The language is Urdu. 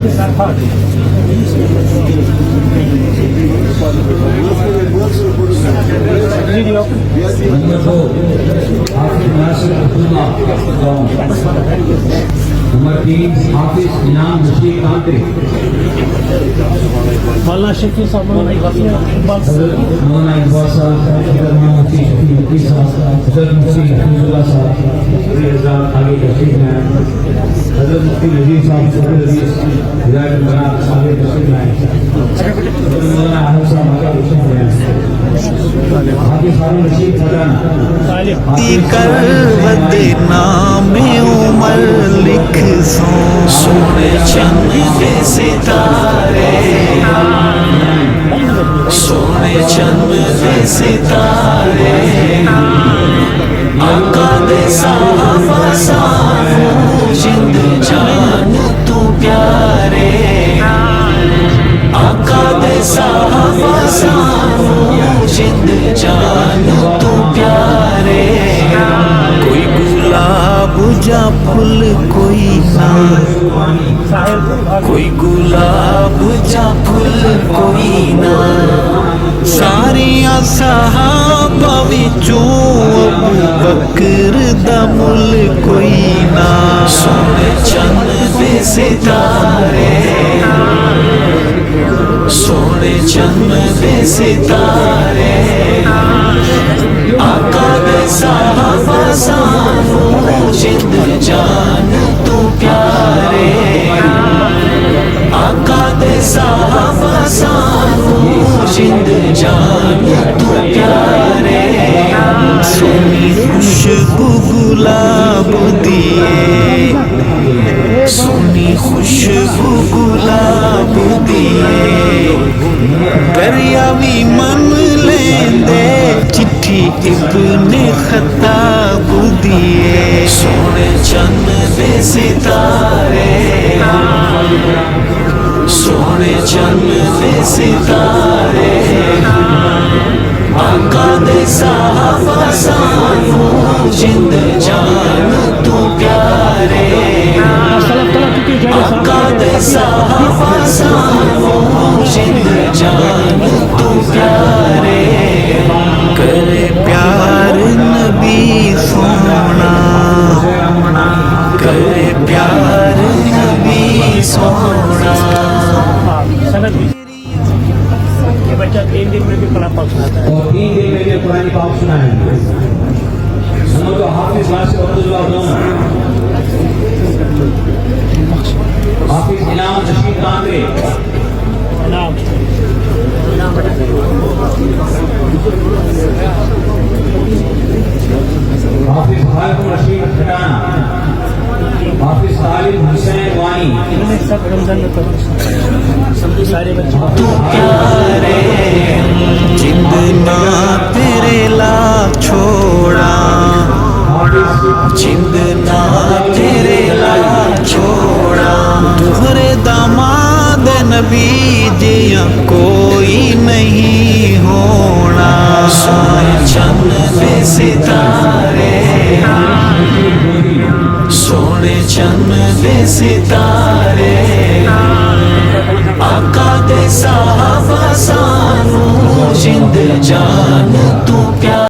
نمبر 3 حافظ انعام رشید کانتری. مولانا شفیع صاحب، مولانا اقبال حضرت مولانا اقبال صاحب، حضرت مولانا مفتی شفیع مفتی صاحب، حضرت مفتی حفیظ اللہ صاحب رضا آگے تشریف لائیں. حضرت مفتی نذیر صاحب صدر رئیس ہدایت البنات آگے تشریف لائیں. حضرت مولانا احمد صاحب آگے تشریف لائیں. حافظ ہارون رشید پٹھان. کروت نام عمر لکھ سونے چند کے ستارے، سونے چند کے ستارے، آقا دے صحابہ سانو جند جان تو پیارے، آقا دے صحابہ سانو جند جان تو پیارے. کوئی گلاب جا پھول کوئی نہ، کوئی گلاب جا پھول کوئی نہ، ساریاں صحابہ وچوں ابو بکر دا مل کوئی نہ. سونے چند دے ستارے، سونے چند دے ستارے، آقا دے صحابہ سانو جند جان تو پیارے، آقا دے صحابہ سانو جند جان تو پیارے. سونی خوشبو گلاب دیے، سونی خوشبو گلاب دیے، دریاوی من لیندے چٹھی ابن خطاب دیے. سونے چند دے ستارے، سونے چند دے ستارے، آقا دے صحابہ سانو جند جان تو پیارے، آقا دے صحابہ سانو جند جان تو پیارے. کرے پیار نبی سونا، کرے پیار نبی سونا. یہ بچہ 3 دن میں بھی قرآن پاک سناتا ہے. اور 3 دن میں بھی قرآن پاک سنائیں گے. نمبر 2 حافظ ناصر عبداللہ نوم. حافظ انعام رشید کانتری. نام حافظ ہارون رشید پٹھان. حافظ طالب حسین وانی. انہوں نے سب رمضان میں پڑھا، سارے بچے تو پیارے، جند نہ تیرے لا چھوڑا، جند نہ تیرے لا چھوڑا. تمہارے داماد نبی جیاں کوئی نہیں ہونا. سونے چند دے ستارے، سونے چند دے ستارے، آقا دے صحابہ سانو جند جان تو پیارے.